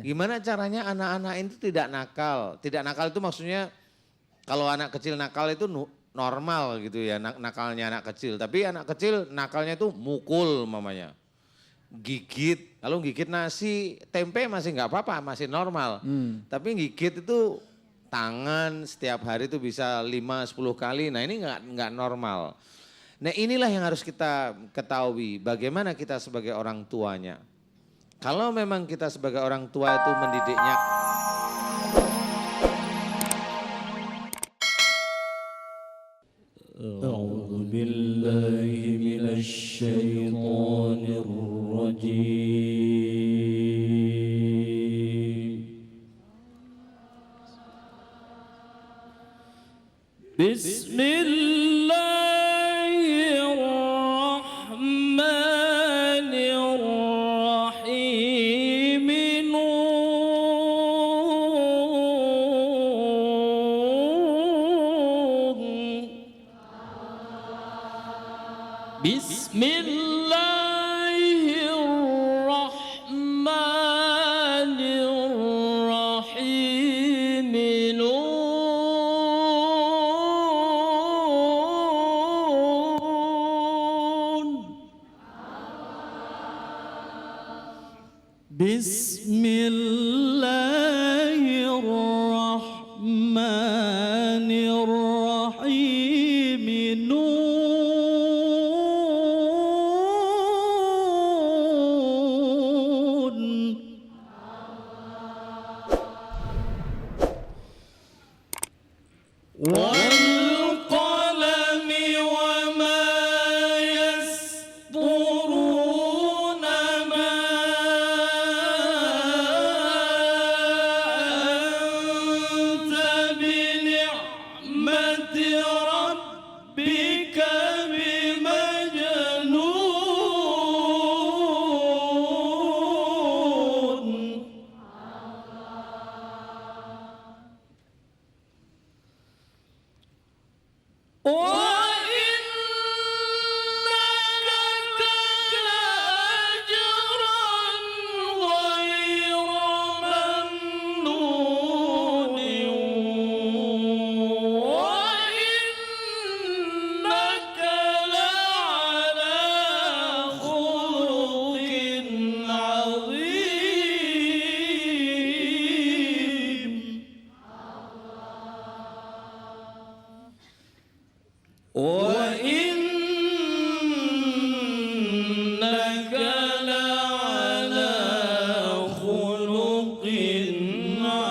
Gimana caranya anak-anak itu tidak nakal? Tidak nakal itu maksudnya kalau anak kecil nakal itu normal gitu ya, nakalnya anak kecil. Tapi anak kecil nakalnya itu mukul mamanya. Gigit, kalau gigit nasi, tempe masih nggak apa-apa, masih normal. Tapi gigit itu tangan setiap hari itu bisa 5-10 kali, nah ini nggak normal. Nah inilah yang harus kita ketahui, bagaimana kita sebagai orang tuanya. Kalau memang kita sebagai orang tua itu mendidiknya. أعوذ بالله من الشيطان الرجيم بسم الله الرحمن الرحيم بسم الله الرحمن الرحيم نون بسم الله الرحمن الرحيم والقلم وما يسطرون ما أنت بنعمة ربك بمجنون وإنك لأجرا غير ممنون وإنك لعلى خلق عظيم وإنك لعلى خلق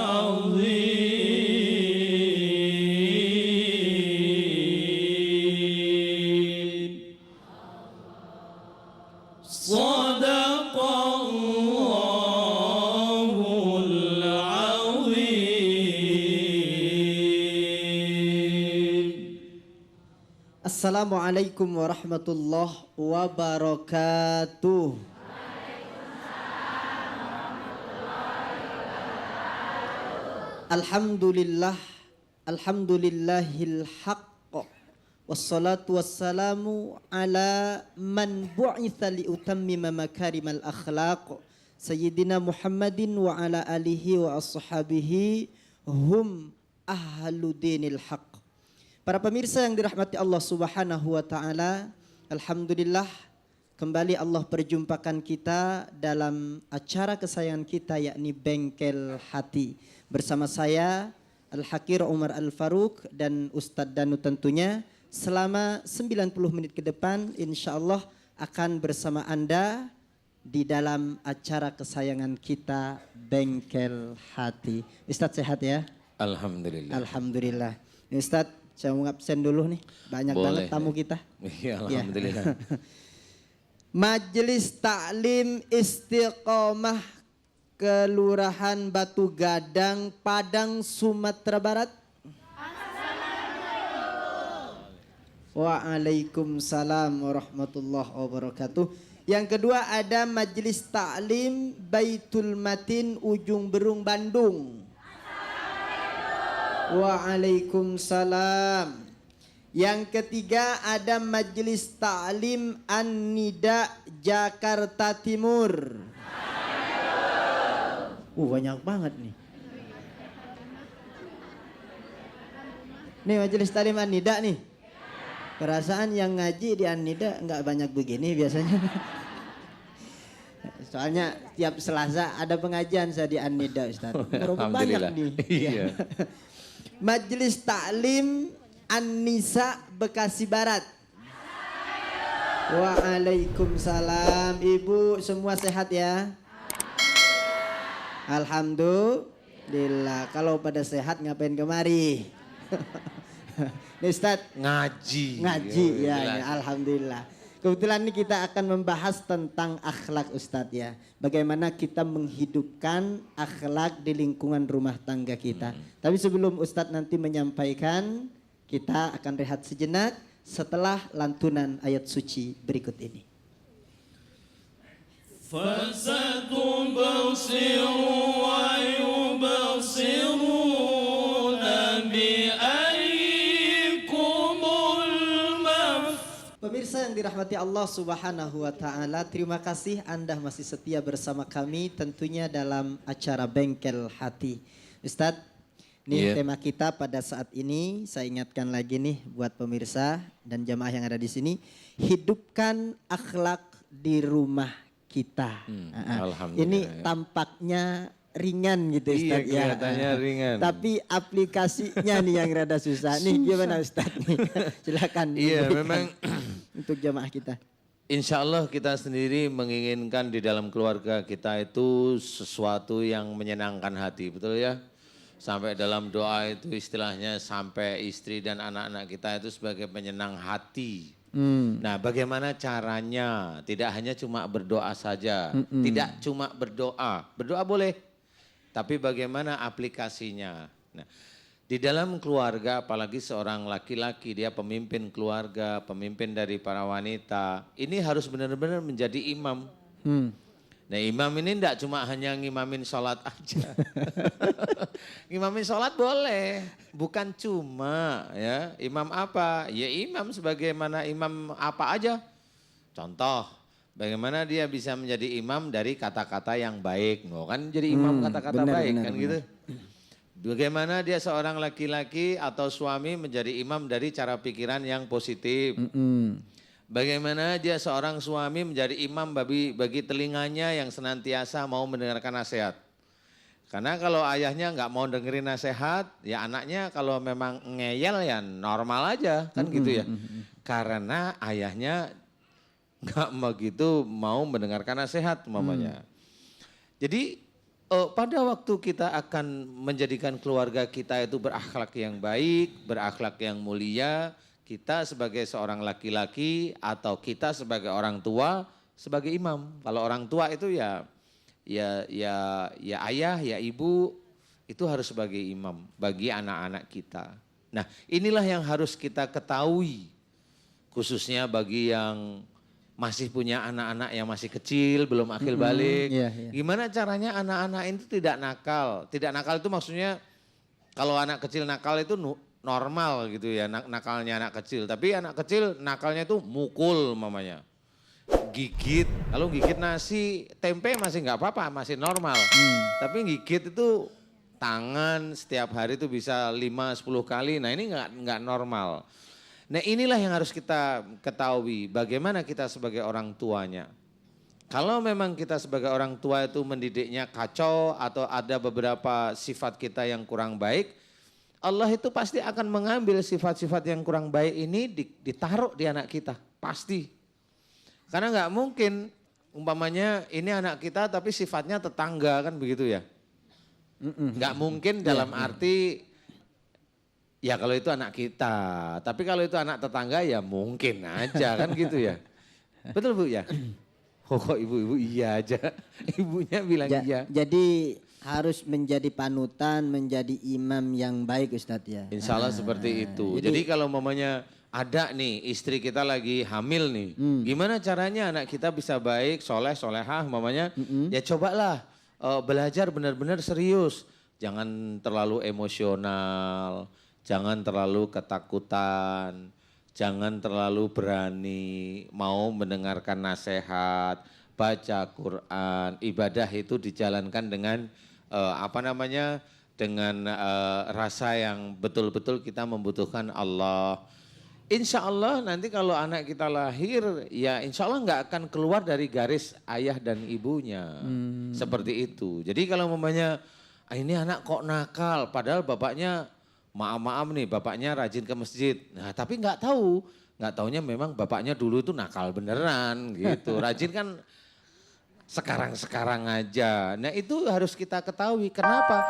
عظيم صدق الله العظيم. Assalamualaikum warahmatullahi wabarakatuh. Alhamdulillah, alhamdulillahil haqq. Wassalatu wassalamu ala man bu'itha li utammima makarimal akhlaq. Sayyidina Muhammadin wa ala alihi wa ashabihi hum ahlu dinil haqq. Para pemirsa yang dirahmati Allah Subhanahu wa taala, alhamdulillah kembali Allah perjumpakan kita dalam acara kesayangan kita yakni Bengkel Hati. Bersama saya Al-Hakir Umar Al-Faruq dan Ustadz Danu tentunya selama 90 menit ke depan insyaallah akan bersama Anda di dalam acara kesayangan kita Bengkel Hati. Ustadz sehat ya? Alhamdulillah. Alhamdulillah. Ustadz, saya mau absen dulu nih, banyak banget tamu kita. Iya, alhamdulillah. Majelis Taklim Istiqomah Kelurahan Batu Gadang, Padang, Sumatera Barat. Waalaikumsalam warahmatullahi wabarakatuh. Yang kedua ada Majelis Taklim Baitul Matin Ujung Berung, Bandung. Waalaikumsalam. Yang ketiga ada Majelis Taklim An-Nida Jakarta Timur. Banyak banget nih. Nih majelis talim An-Nida nih. Perasaan yang ngaji di An-Nida nggak banyak begini biasanya. Soalnya tiap Selasa ada pengajian saya di An-Nida Ustaz. Berapa banyak Alhamdulillah. nih. Iya. Majelis Taklim An-Nisa Bekasi Barat. Waalaikumsalam. Ibu semua sehat ya? Alhamdulillah. Kalau pada sehat ngapain kemari? Nih Ustaz. Ngaji. Ngaji ya, jelas. ya, alhamdulillah. Kebetulan ini kita akan membahas tentang akhlak Ustadz ya. Bagaimana kita menghidupkan akhlak di lingkungan rumah tangga kita. Tapi sebelum Ustadz nanti menyampaikan, kita akan rehat sejenak setelah lantunan ayat suci berikut ini. فستبصر ويبصرون بأيكم المفتون. Pemirsa yang dirahmati Allah Subhanahu wa taala, terima kasih Anda masih setia bersama kami tentunya dalam acara Bengkel Hati. Ustadz, nih tema kita pada saat ini saya ingatkan lagi nih buat pemirsa dan jamaah yang ada di sini, hidupkan akhlak di rumah kita. Alhamdulillah. Ini tampaknya ringan gitu Ustadz ya. Kelihatannya ringan. Tapi aplikasinya nih yang rada susah. Nih gimana Ustadz nih? Silakan. Iya, diberikan memang untuk jamaah kita. Insya Allah kita sendiri menginginkan di dalam keluarga kita itu sesuatu yang menyenangkan hati, betul ya? Sampai dalam doa itu istilahnya sampai istri dan anak-anak kita itu sebagai penyenang hati. Nah, bagaimana caranya? Tidak hanya cuma berdoa saja, tidak cuma berdoa, berdoa boleh, tapi bagaimana aplikasinya? Nah, di dalam keluarga, apalagi seorang laki-laki, dia pemimpin keluarga, pemimpin dari para wanita, ini harus benar-benar menjadi imam. Nah, imam ini tidak cuma hanya ngimamin sholat aja. Ngimamin sholat boleh, bukan cuma ya. Imam apa? Ya imam sebagaimana imam apa aja. Contoh, bagaimana dia bisa menjadi imam dari kata-kata yang baik. No, kan jadi imam kata-kata baik kan gitu. Bagaimana dia seorang laki-laki atau suami menjadi imam dari cara pikiran yang positif. Bagaimana dia seorang suami menjadi imam bagi telinganya yang senantiasa mau mendengarkan nasihat. Karena kalau ayahnya nggak mau dengerin nasihat, ya anaknya kalau memang ngeyel ya normal aja kan gitu ya. Karena ayahnya nggak begitu mau mendengarkan nasihat mamanya. Jadi pada waktu kita akan menjadikan keluarga kita itu berakhlak yang baik, berakhlak yang mulia, kita sebagai seorang laki-laki atau kita sebagai orang tua sebagai imam. Kalau orang tua itu ya ayah, ya ibu itu harus sebagai imam bagi anak-anak kita. Nah, inilah yang harus kita ketahui khususnya bagi yang masih punya anak-anak yang masih kecil, belum akil balik. Gimana caranya anak-anak itu tidak nakal? Tidak nakal itu maksudnya kalau anak kecil nakal itu normal gitu ya, nakalnya anak kecil. Tapi anak kecil nakalnya itu mukul mamanya. Gigit, kalau gigit nasi, tempe masih nggak apa-apa, masih normal. Tapi gigit itu tangan setiap hari itu bisa 5-10 kali, nah ini nggak normal. Nah inilah yang harus kita ketahui, bagaimana kita sebagai orang tuanya. Kalau memang kita sebagai orang tua itu mendidiknya kacau atau ada beberapa sifat kita yang kurang baik, Allah itu pasti akan mengambil sifat-sifat yang kurang baik ini ditaruh di anak kita, pasti. Karena nggak mungkin umpamanya ini anak kita tapi sifatnya tetangga kan begitu ya. Nggak mungkin dalam arti ya kalau itu anak kita, tapi kalau itu anak tetangga ya mungkin aja kan gitu ya. Betul Bu ya? Kok ibu-ibu iya aja, ibunya bilang iya. Jadi harus menjadi panutan, menjadi imam yang baik Ustadz ya. Insya Allah seperti itu. Jadi kalau mamanya ada nih istri kita lagi hamil nih, gimana caranya anak kita bisa baik, soleh, solehah mamanya, ya cobalah belajar benar-benar serius. Jangan terlalu emosional, jangan terlalu ketakutan, jangan terlalu berani, mau mendengarkan nasihat, baca Quran, ibadah itu dijalankan dengan dengan rasa yang betul-betul kita membutuhkan Allah. Insya Allah nanti kalau anak kita lahir, ya insya Allah nggak akan keluar dari garis ayah dan ibunya. Seperti itu. Jadi kalau umpamanya, ini anak kok nakal, padahal bapaknya, maaf nih, bapaknya rajin ke masjid. Nah tapi nggak taunya memang bapaknya dulu itu nakal beneran gitu. Rajin kan sekarang-sekarang aja. Nah itu harus kita ketahui. Kenapa?